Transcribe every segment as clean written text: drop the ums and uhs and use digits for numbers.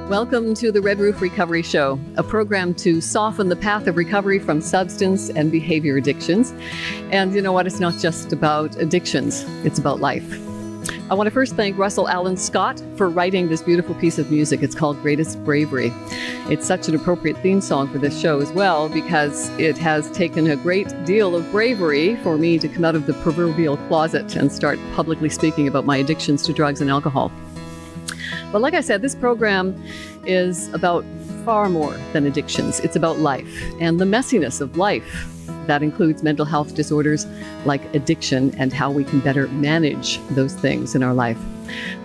Welcome to the Red Roof Recovery Show, a program to soften the path of recovery from substance and behavior addictions. And you know what? It's not just about addictions, it's about life. I want to first thank Russell Allen Scott for writing this beautiful piece of music. It's called Greatest Bravery. It's such an appropriate theme song for this show as well, because it has taken a great deal of bravery for me to come out of the proverbial closet and start publicly speaking about my addictions to drugs and alcohol. But like I said, this program is about far more than addictions. It's about life and the messiness of life. That includes mental health disorders like addiction and how we can better manage those things in our life.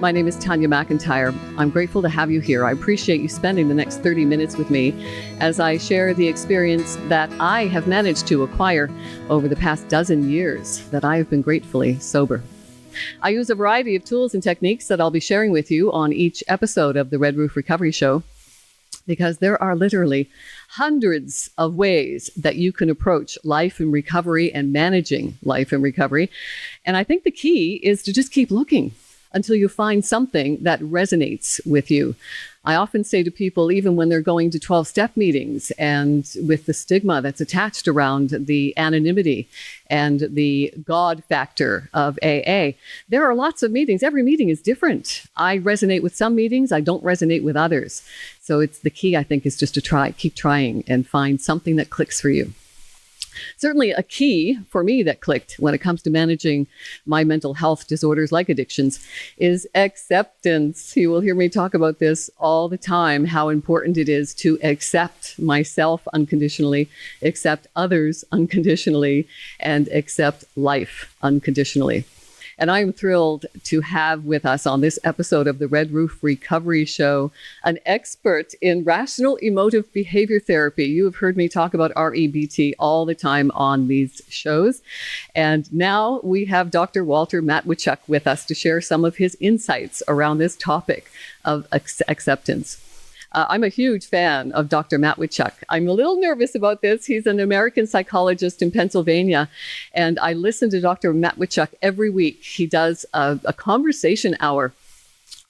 My name is Tanya McIntyre. I'm grateful to have you here. I appreciate you spending the next 30 minutes with me as I share the experience that I have managed to acquire over the past dozen years that I have been gratefully sober. I use a variety of tools and techniques that I'll be sharing with you on each episode of the Red Roof Recovery Show, because there are literally hundreds of ways that you can approach life in recovery and managing life in recovery. And I think the key is to just keep looking until you find something that resonates with you. I often say to people, even when they're going to 12-step meetings and with the stigma that's attached around the anonymity and the God factor of AA, there are lots of meetings. Every meeting is different. I resonate with some meetings. I don't resonate with others. So it's the key, I think, is just to keep trying and find something that clicks for you. Certainly a key for me that clicked when it comes to managing my mental health disorders like addictions is acceptance. You will hear me talk about this all the time, how important it is to accept myself unconditionally, accept others unconditionally, and accept life unconditionally. And I'm thrilled to have with us on this episode of the Red Roof Recovery Show an expert in rational emotive behavior therapy. You have heard me talk about REBT all the time on these shows. And now we have Dr. Walter Matweychuk with us to share some of his insights around this topic of acceptance. I'm a huge fan of Dr. Matweychuk. I'm a little nervous about this. He's an American psychologist in Pennsylvania, and I listen to Dr. Matweychuk every week. He does a conversation hour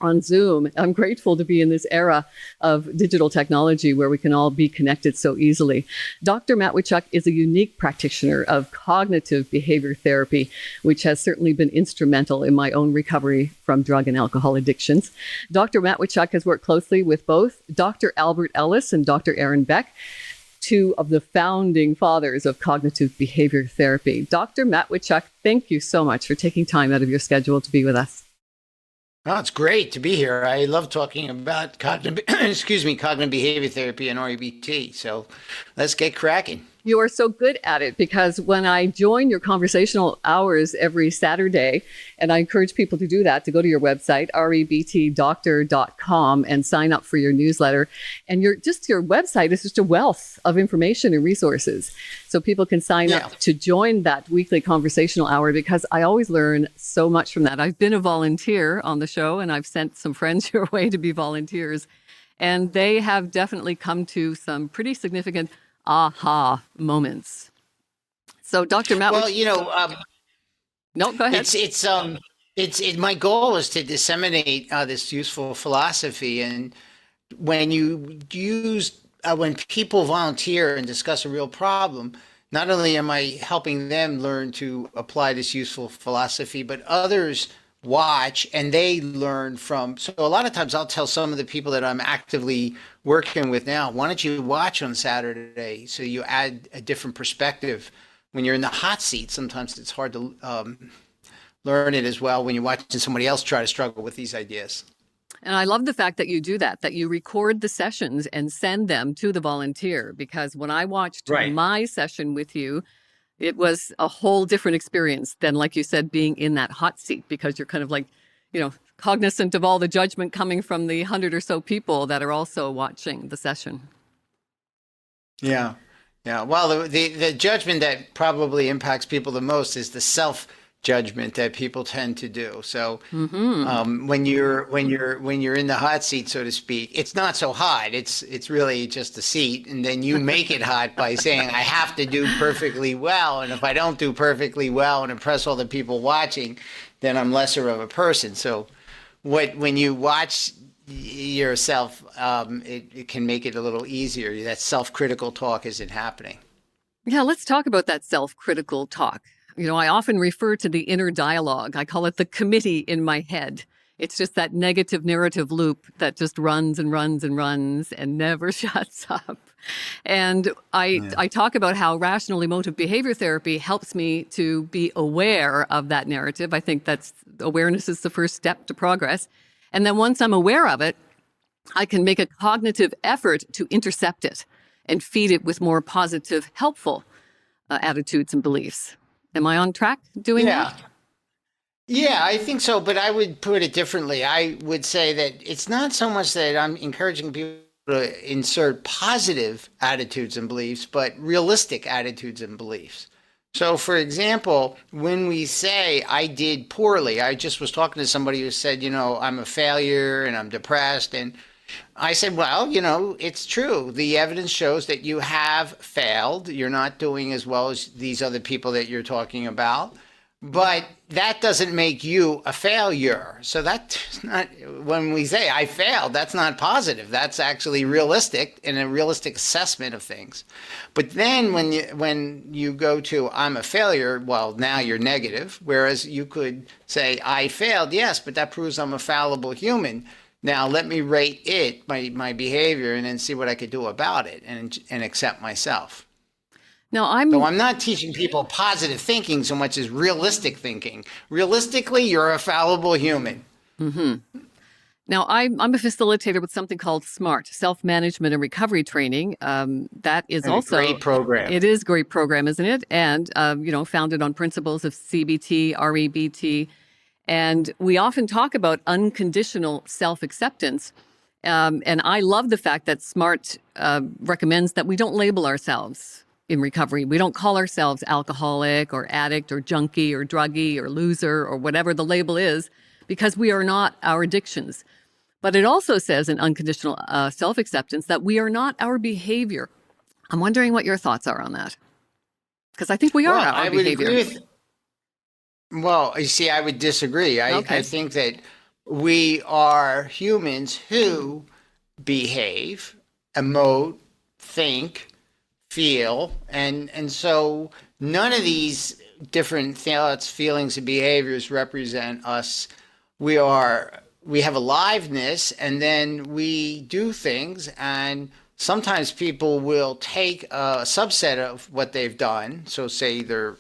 on Zoom. I'm grateful to be in this era of digital technology where we can all be connected so easily. Dr. Matweychuk is a unique practitioner of cognitive behavior therapy, which has certainly been instrumental in my own recovery from drug and alcohol addictions. Dr. Matweychuk has worked closely with both Dr. Albert Ellis and Dr. Aaron Beck, two of the founding fathers of cognitive behavior therapy. Dr. Matweychuk, thank you so much for taking time out of your schedule to be with us. Oh, it's great to be here. I love talking about cognitive behavior therapy and REBT. So let's get cracking. You are so good at it, because when I join your conversational hours every Saturday, and I encourage people to do that, to go to your website, rebtdoctor.com, and sign up for your newsletter. And your website is just a wealth of information and resources. So people can sign up to join that weekly conversational hour, because I always learn so much from that. I've been a volunteer on the show, and I've sent some friends your way to be volunteers. And they have definitely come to some pretty significant aha moments. So, Dr. Matt, well, no, go ahead. My goal is to disseminate this useful philosophy, and when when people volunteer and discuss a real problem, not only am I helping them learn to apply this useful philosophy, but others watch and they learn from. So a lot of times I'll tell some of the people that I'm actively working with now, why don't you watch on Saturday? So you add a different perspective. When you're in the hot seat, sometimes it's hard to learn it as well when you're watching somebody else try to struggle with these ideas. And I love the fact that you do that you record the sessions and send them to the volunteer, because when I watched my session with you, it was a whole different experience than, like you said, being in that hot seat, because you're kind of like, cognizant of all the judgment coming from the 100 or so people that are also watching the session. Yeah. Well, the judgment that probably impacts people the most is the self-judgment that people tend to do. So when you're in the hot seat, so to speak, it's not so hot. It's really just a seat, and then you make it hot by saying, I have to do perfectly well, and if I don't do perfectly well and impress all the people watching, then I'm lesser of a person. So when you watch yourself, it can make it a little easier. That self-critical talk isn't happening. Yeah, let's talk about that self-critical talk. I often refer to the inner dialogue. I call it the committee in my head. It's just that negative narrative loop that just runs and runs and runs and never shuts up. And I talk about how rational emotive behavior therapy helps me to be aware of that narrative. I think awareness is the first step to progress. And then once I'm aware of it, I can make a cognitive effort to intercept it and feed it with more positive, helpful attitudes and beliefs. Am I on track doing that? Yeah, I think so, but I would put it differently. I would say that it's not so much that I'm encouraging people to insert positive attitudes and beliefs, but realistic attitudes and beliefs. So, for example, when we say I did poorly, I just was talking to somebody who said, I'm a failure and I'm depressed. And I said, well, it's true. The evidence shows that you have failed. You're not doing as well as these other people that you're talking about. But that doesn't make you a failure. So that's not, when we say I failed, that's not positive. That's actually realistic and a realistic assessment of things. But then when you go to I'm a failure, well, now you're negative. Whereas you could say I failed, yes, but that proves I'm a fallible human. Now let me rate my behavior, and then see what I could do about it and accept myself. Now, I'm not teaching people positive thinking so much as realistic thinking. Realistically, you're a fallible human. Mm-hmm. Now, I'm a facilitator with something called SMART, Self-Management and Recovery Training. That is also a great program. It is a great program, isn't it? And, founded on principles of CBT, REBT. And we often talk about unconditional self-acceptance. And I love the fact that SMART recommends that we don't label ourselves in recovery. We don't call ourselves alcoholic or addict or junkie or druggie or loser or whatever the label is, because we are not our addictions. But it also says in unconditional self-acceptance that we are not our behavior. I'm wondering what your thoughts are on that. Because I think we are our behavior. Well, you see, I would disagree. Okay. I think that we are humans who behave, emote, think, feel, and so none of these different thoughts, feelings, and behaviors represent us. We have aliveness, and then we do things, and sometimes people will take a subset of what they've done. So say their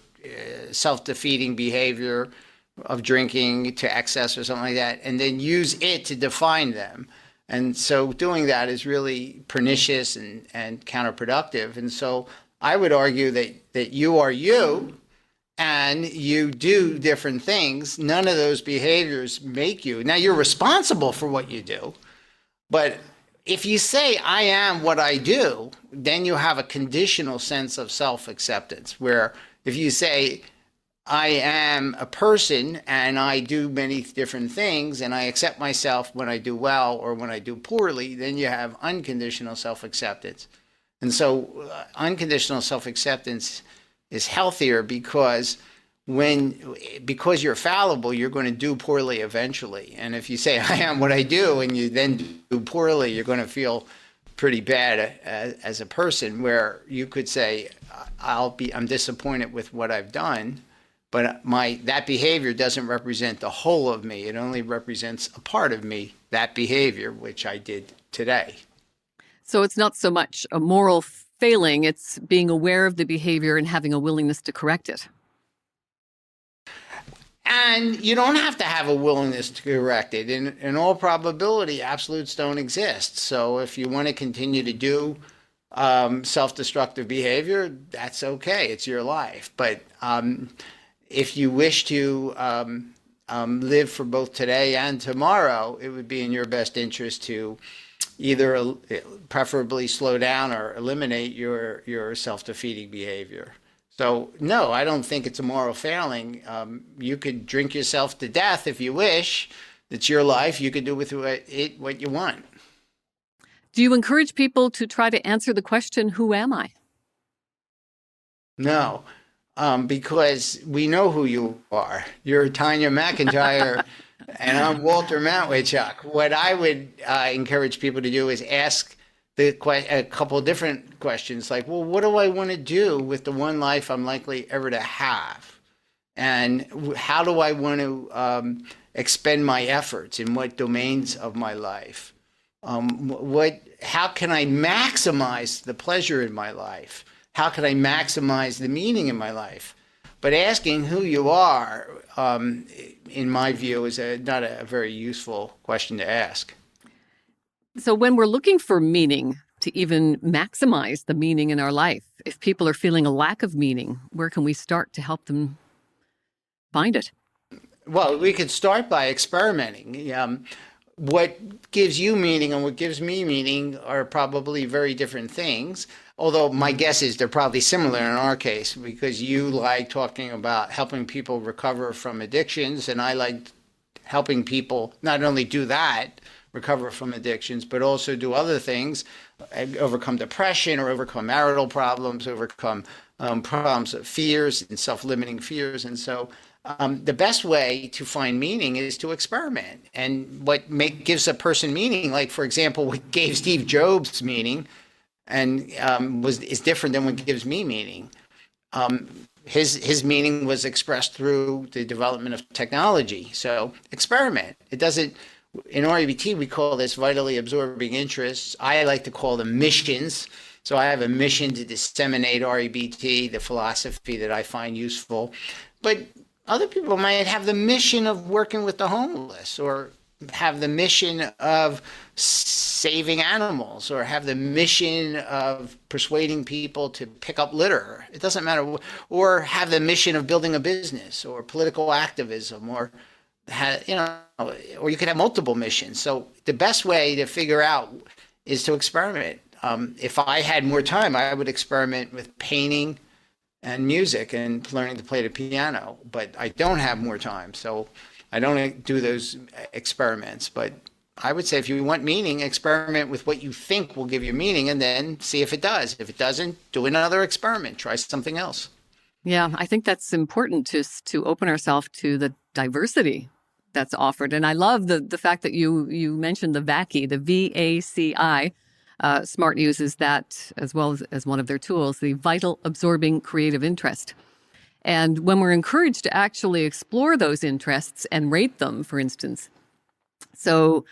self-defeating behavior of drinking to excess or something like that, and then use it to define them. And so doing that is really pernicious and counterproductive. And so I would argue that you are you, and you do different things. None of those behaviors make you. Now, you're responsible for what you do, but if you say I am what I do, then you have a conditional sense of self-acceptance, where if you say I am a person and I do many different things and I accept myself when I do well or when I do poorly, then you have unconditional self-acceptance. And so unconditional self-acceptance is healthier because you're fallible, you're going to do poorly eventually. And if you say I am what I do and you then do poorly, you're going to feel pretty bad as a person, where you could say I'm disappointed with what I've done. But that behavior doesn't represent the whole of me. It only represents a part of me, that behavior, which I did today. So it's not so much a moral failing, it's being aware of the behavior and having a willingness to correct it. And you don't have to have a willingness to correct it. In all probability, absolutes don't exist. So if you want to continue to do self-destructive behavior, that's okay. It's your life. But if you wish to live for both today and tomorrow, it would be in your best interest to either preferably slow down or eliminate your self-defeating behavior. So, no, I don't think it's a moral failing. You could drink yourself to death if you wish. It's your life. You could do with it what you want. Do you encourage people to try to answer the question, who am I? No. Because we know who you are. You're Tanya McIntyre, And I'm Walter Matweychuk. What I would encourage people to do is ask a couple of different questions, like, well, what do I want to do with the one life I'm likely ever to have? And how do I want to expend my efforts in what domains of my life? How can I maximize the pleasure in my life? How can I maximize the meaning in my life? But asking who you are, in my view, is not a very useful question to ask. So when we're looking for meaning, to even maximize the meaning in our life, if people are feeling a lack of meaning, where can we start to help them find it? Well, we could start by experimenting. What gives you meaning and what gives me meaning are probably very different things. Although my guess is they're probably similar in our case, because you like talking about helping people recover from addictions, and I like helping people not only do that, recover from addictions, but also do other things, overcome depression or overcome marital problems, overcome problems of fears and self-limiting fears. And so the best way to find meaning is to experiment. And what gives a person meaning, like, for example, what gave Steve Jobs meaning and is different than what gives me meaning. His meaning was expressed through the development of technology. So experiment. It doesn't, in REBT, we call this vitally absorbing interests. I like to call them missions. So I have a mission to disseminate REBT, the philosophy that I find useful. But other people might have the mission of working with the homeless, or have the mission of saving animals, or have the mission of persuading people to pick up litter. It doesn't matter. Or have the mission of building a business, or political activism, or or you could have multiple missions. So the best way to figure out is to experiment. If I had more time, I would experiment with painting and music and learning to play the piano. But I don't have more time, so I don't do those experiments. But I would say if you want meaning, experiment with what you think will give you meaning, and then see if it does. If it doesn't, do another experiment. Try something else. Yeah, I think that's important to open ourselves to the diversity that's offered. And I love the fact that you mentioned the VACI, the VACI. SMART uses that as well as one of their tools, the vital absorbing creative interest. And when we're encouraged to actually explore those interests and rate them, for instance, so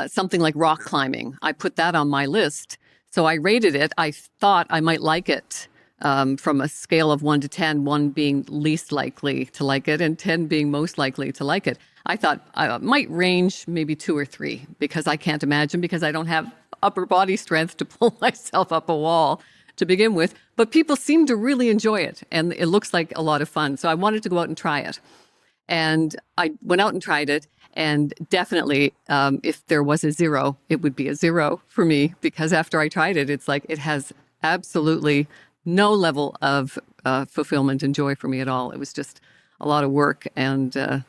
something like rock climbing, I put that on my list. So I rated it. I thought I might like it from a scale of 1 to 10, 1 being least likely to like it and 10 being most likely to like it. I thought I might range maybe 2 or 3, because I can't imagine, because I don't have upper body strength to pull myself up a wall to begin with. But people seem to really enjoy it, and it looks like a lot of fun. So I wanted to go out and try it. And I went out and tried it. And definitely, if there was a 0, it would be a 0 for me, because after I tried it, it's like it has absolutely no level of fulfillment and joy for me at all. It was just a lot of work. And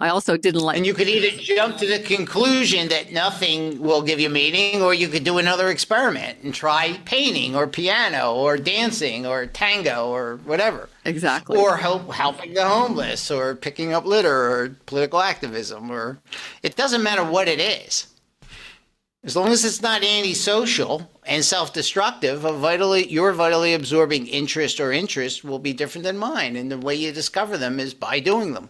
I also didn't like... And you could either jump to the conclusion that nothing will give you meaning, or you could do another experiment and try painting or piano or dancing or tango or whatever. Exactly. Or helping the homeless, or picking up litter, or political activism, or it doesn't matter what it is. As long as it's not antisocial and self-destructive, your vitally absorbing interest or interest will be different than mine. And the way you discover them is by doing them.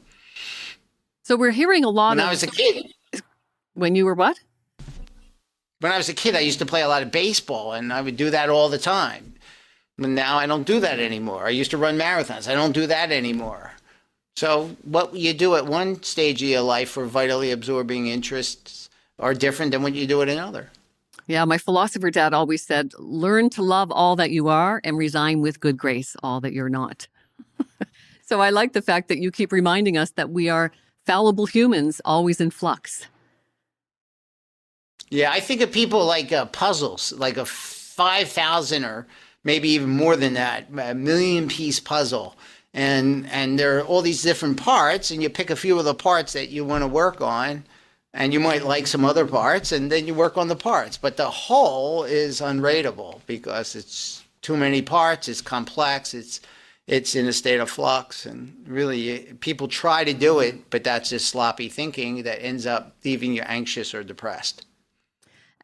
So we're hearing a lot When I was a kid. When you were what? When I was a kid, I used to play a lot of baseball, and I would do that all the time. But now I don't do that anymore. I used to run marathons. I don't do that anymore. So what you do at one stage of your life for vitally absorbing interests are different than what you do at another. Yeah, my philosopher dad always said, learn to love all that you are and resign with good grace all that you're not. So I like the fact that you keep reminding us that we are fallible humans, always in flux. Yeah, I think of people like puzzles, like a 5,000 or maybe even more than that, 1,000,000-piece puzzle. And there are all these different parts, and you pick a few of the parts that you want to work on, and you might like some other parts, and then you work on the parts. But the whole is unrateable because it's too many parts, it's complex, it's it's in a state of flux. And really, people try to do it, but that's just sloppy thinking that ends up leaving you anxious or depressed.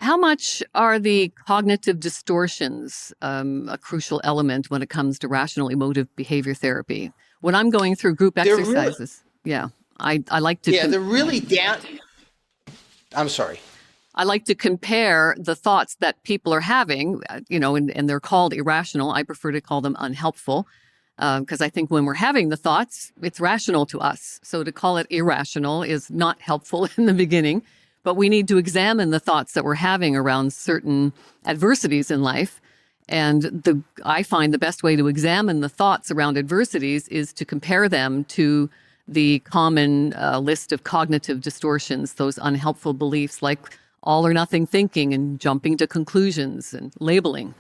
How much are the cognitive distortions a crucial element when it comes to rational emotive behavior therapy? When I'm going through group exercises, I like to. They're really down. I'm sorry. I like to compare the thoughts that people are having, and they're called irrational. I prefer to call them unhelpful because I think when we're having the thoughts, it's rational to us. So to call it irrational is not helpful in the beginning, but we need to examine the thoughts that we're having around certain adversities in life. And I find the best way to examine the thoughts around adversities is to compare them to the common list of cognitive distortions, those unhelpful beliefs like all or nothing thinking and jumping to conclusions and labeling.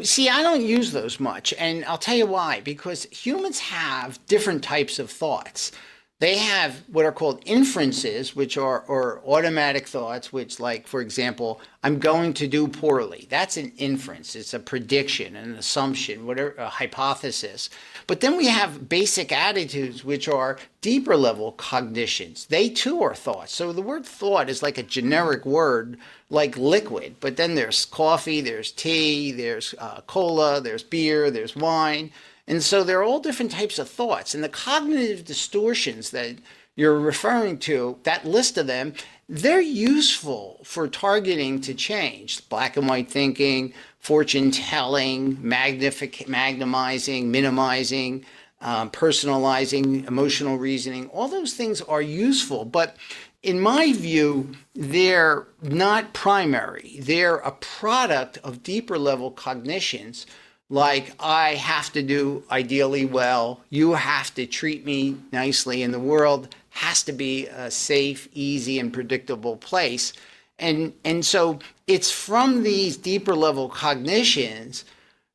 See, I don't use those much, and I'll tell you why. Because humans have different types of thoughts. They have what are called inferences, which are or automatic thoughts, which, like, for example, I'm going to do poorly. That's an inference. It's a prediction, an assumption, whatever, a hypothesis. But then we have basic attitudes, which are deeper level cognitions. They too are thoughts. So the word thought is like a generic word, like liquid. But then there's coffee, there's tea, there's cola, there's beer, there's wine. And so there are all different types of thoughts. And the cognitive distortions that you're referring to, that list of them, they're useful for targeting to change. Black and white thinking, fortune telling, magnifying, minimizing, personalizing, emotional reasoning. All those things are useful. But in my view, they're not primary. They're a product of deeper level cognitions. Like, I have to do ideally well, you have to treat me nicely, and the world has to be a safe, easy, and predictable place. And so it's from these deeper level cognitions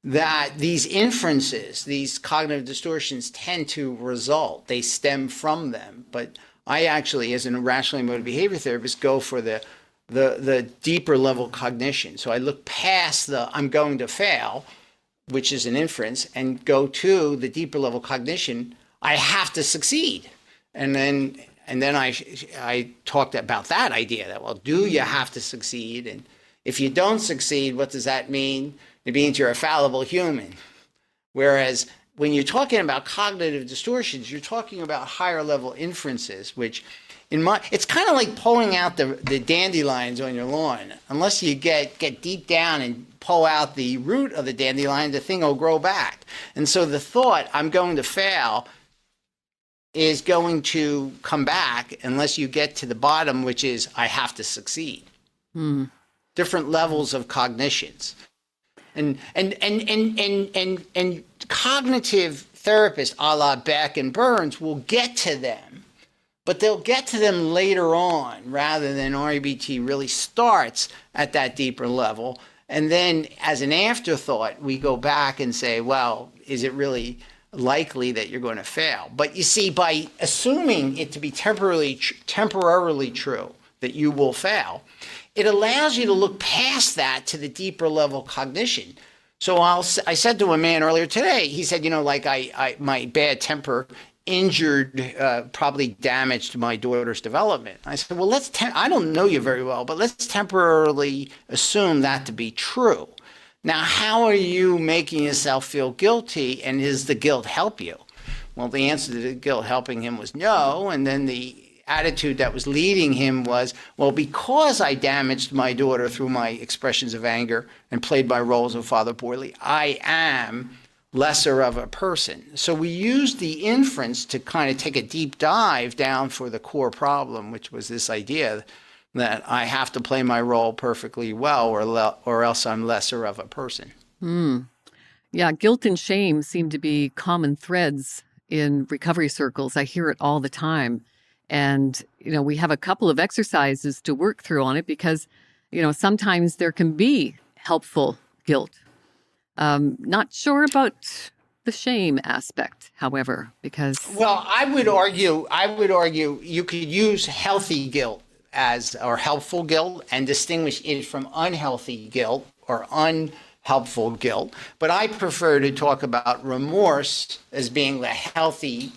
that these inferences, these cognitive distortions tend to result. They stem from them. But I actually, as an rational emotive behavior therapist, go for the deeper level cognition. So I look past the I'm going to fail, which is an inference, and go to the deeper level cognition, I have to succeed. And then I talked about that idea that, well, do you have to succeed? And if you don't succeed, what does that mean? It means you're a fallible human. Whereas when you're talking about cognitive distortions, you're talking about higher level inferences, which it's kind of like pulling out the dandelions on your lawn. Unless you get deep down and pull out the root of the dandelion, the thing will grow back. And so the thought, I'm going to fail, is going to come back unless you get to the bottom, which is I have to succeed. Different levels of cognitions. And cognitive therapists, a la Beck and Burns, will get to them. But they'll get to them later on rather than REBT really starts at that deeper level. And then as an afterthought, we go back and say, well, is it really likely that you're going to fail? But you see, by assuming it to be temporarily true that you will fail, it allows you to look past that to the deeper level cognition. So I said to a man earlier today, he said, like my bad temper injured, probably damaged my daughter's development. I said, well, I don't know you very well, but let's temporarily assume that to be true. Now, how are you making yourself feel guilty, and does the guilt help you? Well, the answer to the guilt helping him was no, and then the attitude that was leading him was, well, because I damaged my daughter through my expressions of anger and played my roles of father poorly, I am lesser of a person. So we used the inference to kind of take a deep dive down for the core problem, which was this idea that I have to play my role perfectly well or else I'm lesser of a person. Yeah, guilt and shame seem to be common threads in recovery circles. I hear it all the time. And, we have a couple of exercises to work through on it because, sometimes there can be helpful guilt. Not sure about the shame aspect, however, because... Well, I would argue you could use healthy guilt or helpful guilt and distinguish it from unhealthy guilt or helpful guilt. But I prefer to talk about remorse as being the healthy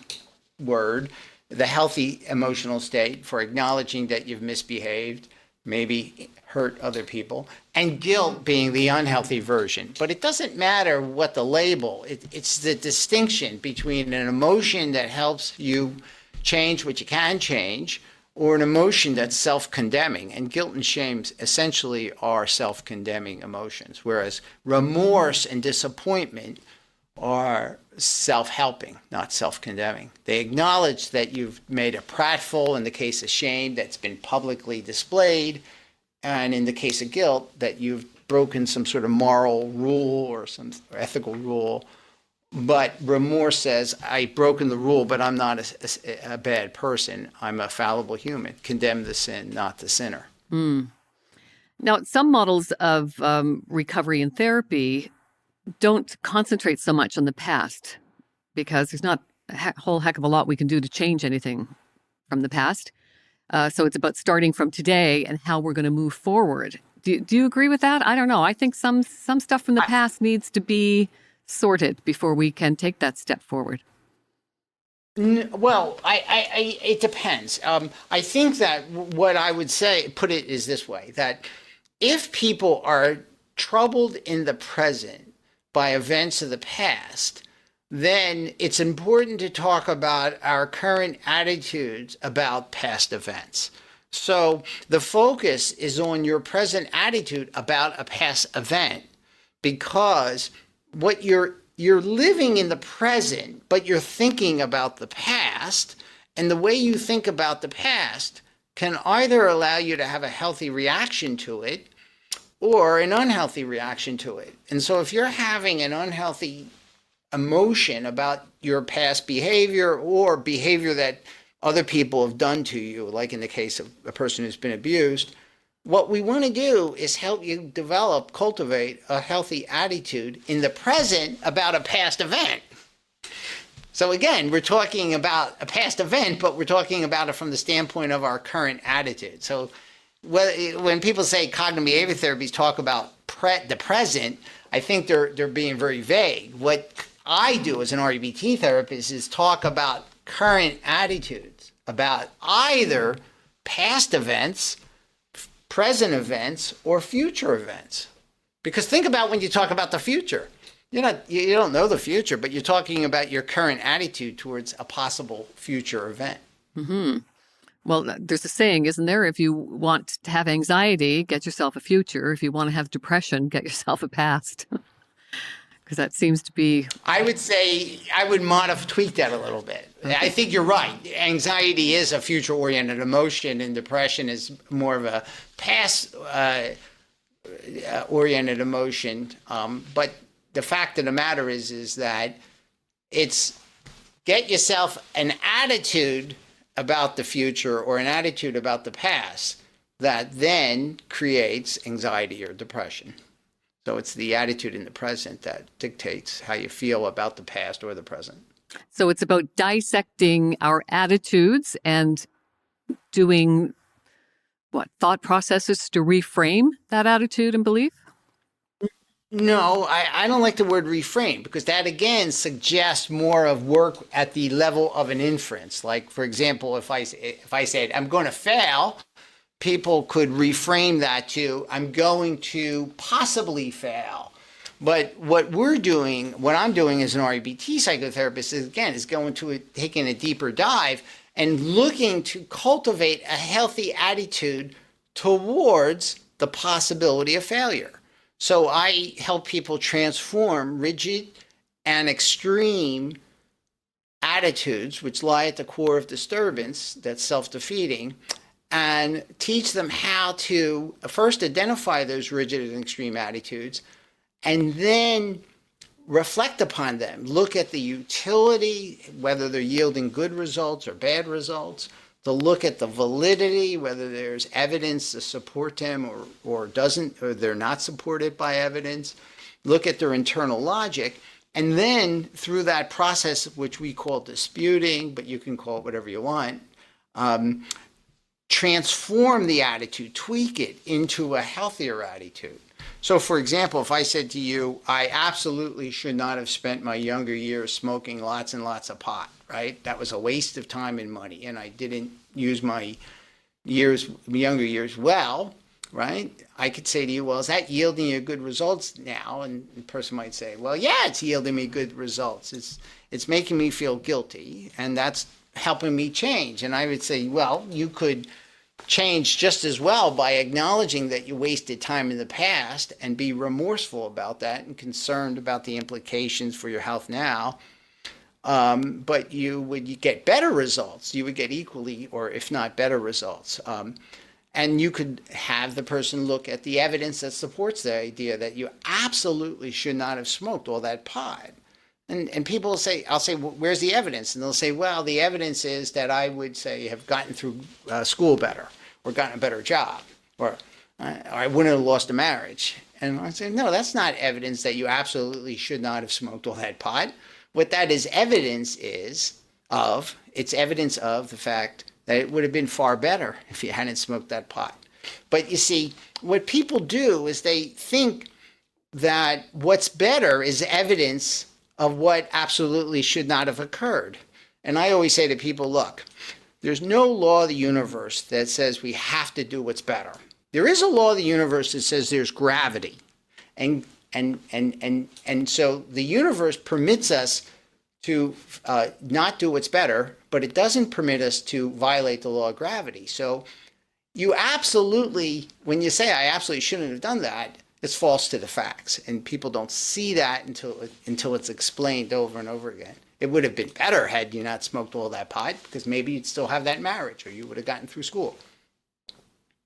word, the healthy emotional state for acknowledging that you've misbehaved, maybe hurt other people, and guilt being the unhealthy version. But it doesn't matter what the label, it's the distinction between an emotion that helps you change what you can change, or an emotion that's self-condemning. And guilt and shame essentially are self-condemning emotions, whereas remorse and disappointment are self-helping, not self-condemning. They acknowledge that you've made a pratfall in the case of shame that's been publicly displayed, and in the case of guilt, that you've broken some sort of moral rule or some ethical rule. But remorse says, I've broken the rule, but I'm not a bad person. I'm a fallible human. Condemn the sin, not the sinner. Now, some models of recovery and therapy don't concentrate so much on the past because there's not a whole heck of a lot we can do to change anything from the past. So it's about starting from today and how we're going to move forward. Do you agree with that? I don't know. I think some stuff from the past needs to be sorted before we can take that step forward. Well, it depends. I think that what I would say, put it is this way, that if people are troubled in the present by events of the past, then it's important to talk about our current attitudes about past events. So the focus is on your present attitude about a past event, because what you're living in the present, but you're thinking about the past, and the way you think about the past can either allow you to have a healthy reaction to it or an unhealthy reaction to it. And so if you're having an unhealthy emotion about your past behavior or behavior that other people have done to you, like in the case of a person who's been abused, what we want to do is help you cultivate a healthy attitude in the present about a past event. So again, we're talking about a past event, but we're talking about it from the standpoint of our current attitude. So when people say cognitive behavior therapies talk about the present, I think they're being very vague. What I do as an REBT therapist is talk about current attitudes about either past events, present events, or future events. Because think about when you talk about the future. You don't know the future, but you're talking about your current attitude towards a possible future event. Mm-hmm. Well, there's a saying, isn't there? If you want to have anxiety, get yourself a future. If you want to have depression, get yourself a past. Because that seems to be... I would say I would tweak that a little bit. Okay. I think you're right. Anxiety is a future-oriented emotion, and depression is more of a past-oriented emotion. But the fact of the matter is that it's get yourself an attitude about the future or an attitude about the past that then creates anxiety or depression. So it's the attitude in the present that dictates how you feel about the past or the present. So it's about dissecting our attitudes and doing thought processes to reframe that attitude and belief? No, I don't like the word reframe, because that again suggests more of work at the level of an inference. Like, for example, if I said I'm going to fail, people could reframe that to I'm going to possibly fail. But what I'm doing as an REBT psychotherapist is taking a deeper dive and looking to cultivate a healthy attitude towards the possibility of failure. So I help people transform rigid and extreme attitudes, which lie at the core of disturbance, that's self-defeating, and teach them how to first identify those rigid and extreme attitudes, and then reflect upon them. Look at the utility, whether they're yielding good results or bad results. To look at the validity, whether there's evidence to support them or they're not supported by evidence. Look at their internal logic. And then through that process, which we call disputing, but you can call it whatever you want, transform the attitude, tweak it into a healthier attitude. So, for example, if I said to you, I absolutely should not have spent my younger years smoking lots and lots of pot, right? That was a waste of time and money, and I didn't use my younger years well, right? I could say to you, well, is that yielding you good results now? And the person might say, well, yeah, it's yielding me good results. It's making me feel guilty, and that's helping me change. And I would say, well, you could change just as well by acknowledging that you wasted time in the past and be remorseful about that and concerned about the implications for your health now. But you would get better results. You would get equally, or if not better results. And you could have the person look at the evidence that supports the idea that you absolutely should not have smoked all that pot. And people will say, I'll say, well, where's the evidence? And they'll say, well, the evidence is that I would say have gotten through school better, or gotten a better job, or I wouldn't have lost a marriage. And I say, no, that's not evidence that you absolutely should not have smoked all that pot. What that is evidence of the fact that it would have been far better if you hadn't smoked that pot. But you see, what people do is they think that what's better is evidence of what absolutely should not have occurred. And I always say to people, look, there's no law of the universe that says we have to do what's better. There is a law of the universe that says there's gravity. And so the universe permits us to not do what's better, but it doesn't permit us to violate the law of gravity. So you absolutely, when you say I absolutely shouldn't have done that, it's false to the facts. And people don't see that until it's explained over and over again. It would have been better had you not smoked all that pot, because maybe you'd still have that marriage, or you would have gotten through school.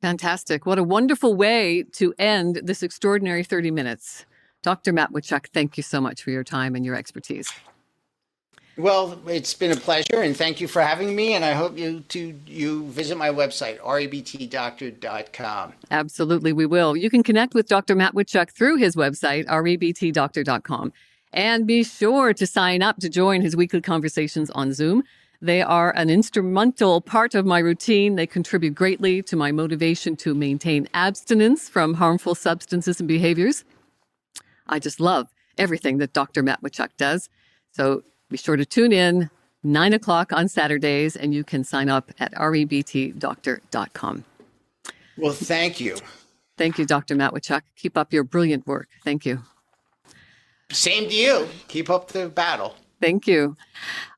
Fantastic. What a wonderful way to end this extraordinary 30 minutes. Dr. Matweychuk, thank you so much for your time and your expertise. Well, it's been a pleasure, and thank you for having me. And I hope you visit my website, rebtdoctor.com. Absolutely, we will. You can connect with Dr. Matweychuk through his website, rebtdoctor.com. And be sure to sign up to join his weekly conversations on Zoom. They are an instrumental part of my routine. They contribute greatly to my motivation to maintain abstinence from harmful substances and behaviors. I just love everything that Dr. Matweychuk does. So be sure to tune in 9 o'clock on Saturdays, and you can sign up at rebtdoctor.com. Well, thank you. Thank you, Dr. Matweychuk. Keep up your brilliant work. Thank you. Same to you. Keep up the battle. Thank you.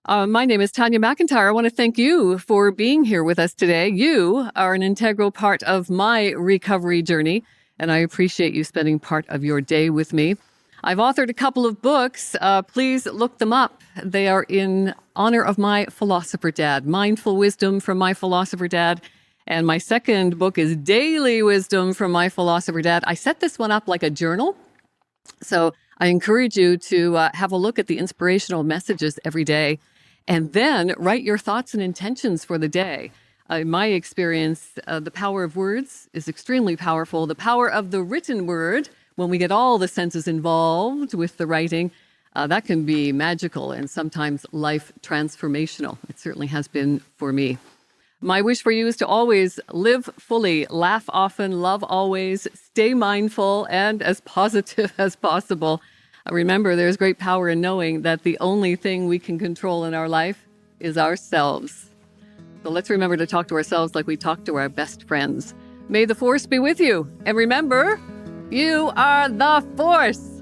My name is Tanya McIntyre. I want to thank you for being here with us today. You are an integral part of my recovery journey, and I appreciate you spending part of your day with me. I've authored a couple of books. Please look them up. They are in honor of my philosopher dad, Mindful Wisdom from my philosopher dad. And my second book is Daily Wisdom from my philosopher dad. I set this one up like a journal. So I encourage you to have a look at the inspirational messages every day, and then write your thoughts and intentions for the day. In my experience, the power of words is extremely powerful. The power of the written word, when we get all the senses involved with the writing, that can be magical and sometimes life transformational. It certainly has been for me. My wish for you is to always live fully, laugh often, love always, stay mindful, and as positive as possible. Remember, there's great power in knowing that the only thing we can control in our life is ourselves. So let's remember to talk to ourselves like we talk to our best friends. May the force be with you. And remember, you are the force.